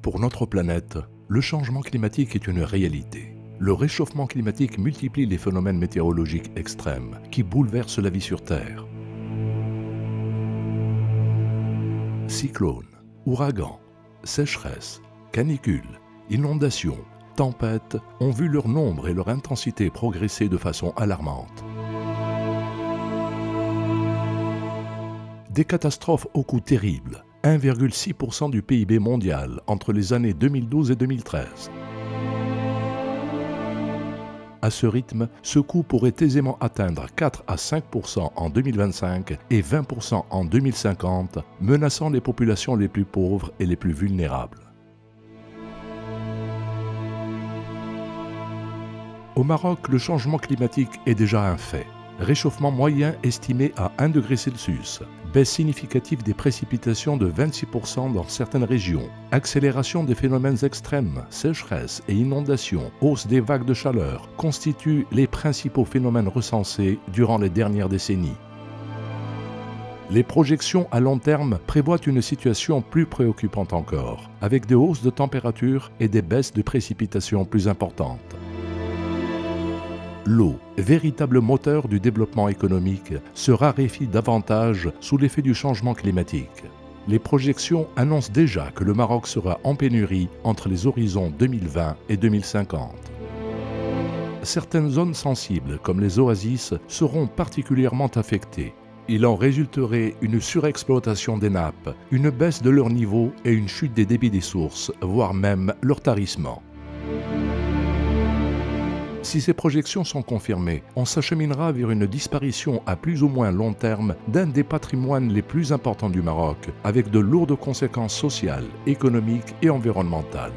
Pour notre planète, le changement climatique est une réalité. Le réchauffement climatique multiplie les phénomènes météorologiques extrêmes qui bouleversent la vie sur Terre. Cyclones, ouragans, sécheresses, canicules, inondations, tempêtes ont vu leur nombre et leur intensité progresser de façon alarmante. Des catastrophes au coût terrible, 1,6% du PIB mondial entre les années 2012 et 2013. À ce rythme, ce coût pourrait aisément atteindre 4 à 5% en 2025 et 20% en 2050, menaçant les populations les plus pauvres et les plus vulnérables. Au Maroc, le changement climatique est déjà un fait. Réchauffement moyen estimé à 1 degré Celsius, baisse significative des précipitations de 26% dans certaines régions, accélération des phénomènes extrêmes, sécheresse et inondations, hausse des vagues de chaleur constituent les principaux phénomènes recensés durant les dernières décennies. Les projections à long terme prévoient une situation plus préoccupante encore, avec des hausses de température et des baisses de précipitations plus importantes. L'eau, véritable moteur du développement économique, se raréfie davantage sous l'effet du changement climatique. Les projections annoncent déjà que le Maroc sera en pénurie entre les horizons 2020 et 2050. Certaines zones sensibles, comme les oasis, seront particulièrement affectées. Il en résulterait une surexploitation des nappes, une baisse de leur niveau et une chute des débits des sources, voire même leur tarissement. Si ces projections sont confirmées, on s'acheminera vers une disparition à plus ou moins long terme d'un des patrimoines les plus importants du Maroc, avec de lourdes conséquences sociales, économiques et environnementales.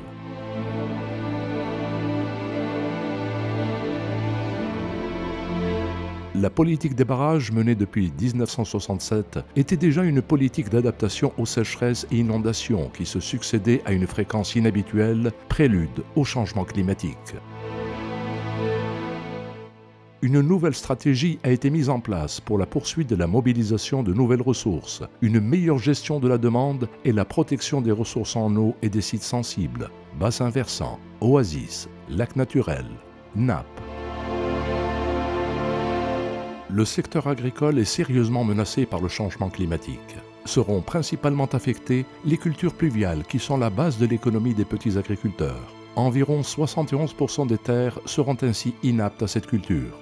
La politique des barrages menée depuis 1967 était déjà une politique d'adaptation aux sécheresses et inondations qui se succédaient à une fréquence inhabituelle, prélude au changement climatique. Une nouvelle stratégie a été mise en place pour la poursuite de la mobilisation de nouvelles ressources, une meilleure gestion de la demande et la protection des ressources en eau et des sites sensibles, bassins versants, oasis, lacs naturels, nappes. Le secteur agricole est sérieusement menacé par le changement climatique. Seront principalement affectées les cultures pluviales qui sont la base de l'économie des petits agriculteurs. Environ 71% des terres seront ainsi inaptes à cette culture.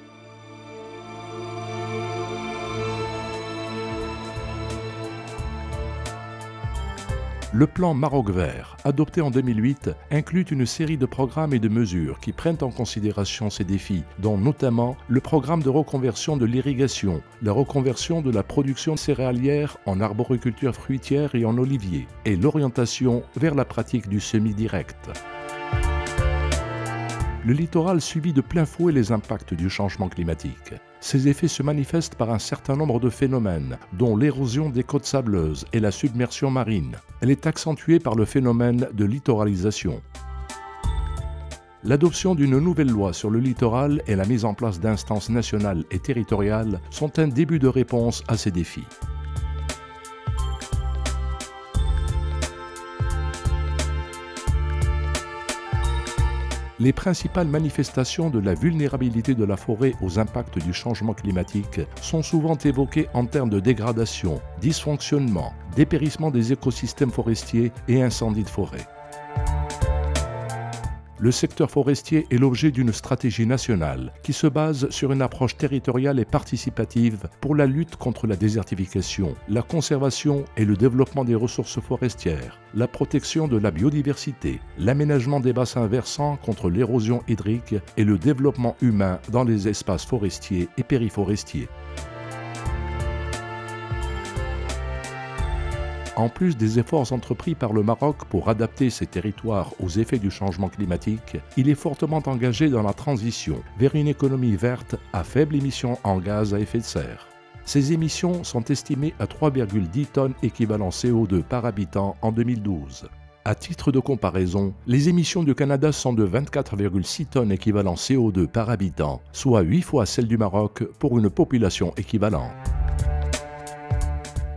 Le plan Maroc Vert, adopté en 2008, inclut une série de programmes et de mesures qui prennent en considération ces défis, dont notamment le programme de reconversion de l'irrigation, la reconversion de la production céréalière en arboriculture fruitière et en olivier, et l'orientation vers la pratique du semi-direct. Le littoral subit de plein fouet les impacts du changement climatique. Ces effets se manifestent par un certain nombre de phénomènes, dont l'érosion des côtes sableuses et la submersion marine. Elle est accentuée par le phénomène de littoralisation. L'adoption d'une nouvelle loi sur le littoral et la mise en place d'instances nationales et territoriales sont un début de réponse à ces défis. Les principales manifestations de la vulnérabilité de la forêt aux impacts du changement climatique sont souvent évoquées en termes de dégradation, dysfonctionnement, dépérissement des écosystèmes forestiers et incendies de forêt. Le secteur forestier est l'objet d'une stratégie nationale qui se base sur une approche territoriale et participative pour la lutte contre la désertification, la conservation et le développement des ressources forestières, la protection de la biodiversité, l'aménagement des bassins versants contre l'érosion hydrique et le développement humain dans les espaces forestiers et périforestiers. En plus des efforts entrepris par le Maroc pour adapter ses territoires aux effets du changement climatique, il est fortement engagé dans la transition vers une économie verte à faible émission en gaz à effet de serre. Ces émissions sont estimées à 3,10 tonnes équivalent CO2 par habitant en 2012. À titre de comparaison, les émissions du Canada sont de 24,6 tonnes équivalent CO2 par habitant, soit 8 fois celles du Maroc pour une population équivalente.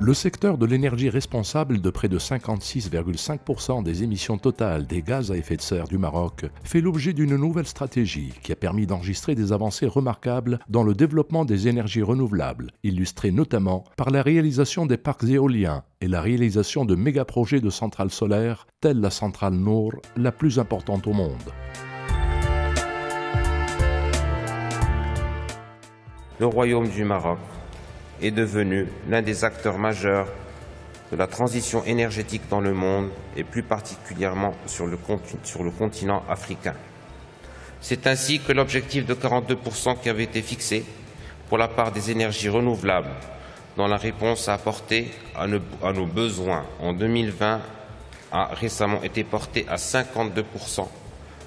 Le secteur de l'énergie responsable de près de 56,5% des émissions totales des gaz à effet de serre du Maroc fait l'objet d'une nouvelle stratégie qui a permis d'enregistrer des avancées remarquables dans le développement des énergies renouvelables, illustrées notamment par la réalisation des parcs éoliens et la réalisation de méga-projets de centrales solaires telle la centrale Nour, la plus importante au monde. Le Royaume du Maroc est devenu l'un des acteurs majeurs de la transition énergétique dans le monde et plus particulièrement sur le continent africain. C'est ainsi que l'objectif de 42% qui avait été fixé pour la part des énergies renouvelables dans la réponse à apporter à nos besoins en 2020 a récemment été porté à 52%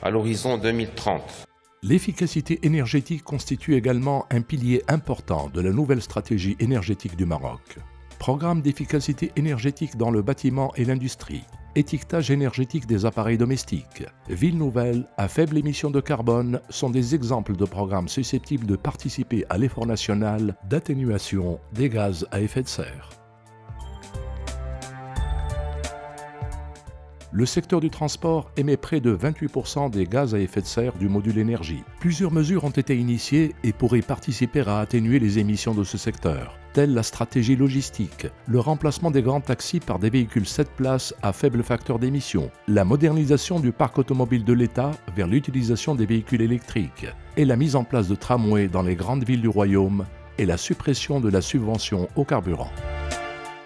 à l'horizon 2030. L'efficacité énergétique constitue également un pilier important de la nouvelle stratégie énergétique du Maroc. Programme d'efficacité énergétique dans le bâtiment et l'industrie, étiquetage énergétique des appareils domestiques, villes nouvelles à faible émission de carbone sont des exemples de programmes susceptibles de participer à l'effort national d'atténuation des gaz à effet de serre. Le secteur du transport émet près de 28% des gaz à effet de serre du module énergie. Plusieurs mesures ont été initiées et pourraient participer à atténuer les émissions de ce secteur, telle la stratégie logistique, le remplacement des grands taxis par des véhicules 7 places à faible facteur d'émission, la modernisation du parc automobile de l'État vers l'utilisation des véhicules électriques et la mise en place de tramways dans les grandes villes du Royaume et la suppression de la subvention au carburant.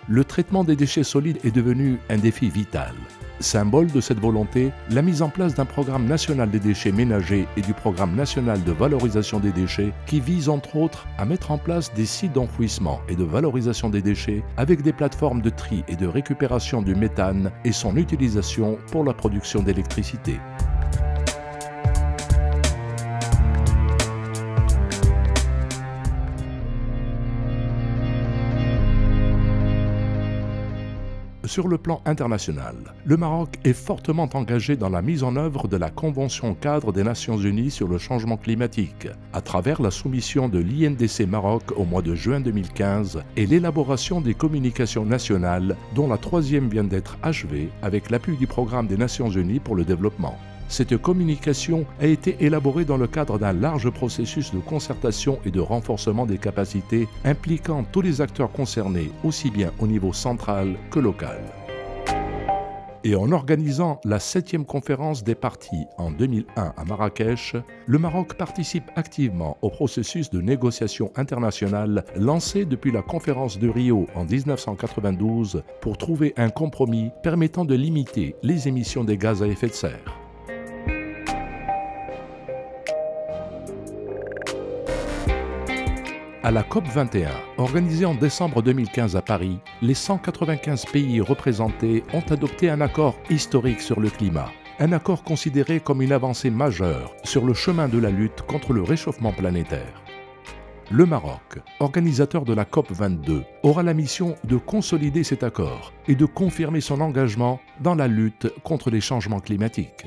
Le traitement des déchets solides est devenu un défi vital. Symbole de cette volonté, la mise en place d'un programme national des déchets ménagers et du programme national de valorisation des déchets qui vise entre autres à mettre en place des sites d'enfouissement et de valorisation des déchets avec des plateformes de tri et de récupération du méthane et son utilisation pour la production d'électricité. Sur le plan international, le Maroc est fortement engagé dans la mise en œuvre de la Convention cadre des Nations Unies sur le changement climatique, à travers la soumission de l'INDC Maroc au mois de juin 2015 et l'élaboration des communications nationales, dont la troisième vient d'être achevée avec l'appui du Programme des Nations Unies pour le développement. Cette communication a été élaborée dans le cadre d'un large processus de concertation et de renforcement des capacités impliquant tous les acteurs concernés, aussi bien au niveau central que local. Et en organisant la 7e conférence des parties en 2001 à Marrakech, le Maroc participe activement au processus de négociation internationale lancé depuis la conférence de Rio en 1992 pour trouver un compromis permettant de limiter les émissions des gaz à effet de serre. À la COP21, organisée en décembre 2015 à Paris, les 195 pays représentés ont adopté un accord historique sur le climat. Un accord considéré comme une avancée majeure sur le chemin de la lutte contre le réchauffement planétaire. Le Maroc, organisateur de la COP22, aura la mission de consolider cet accord et de confirmer son engagement dans la lutte contre les changements climatiques.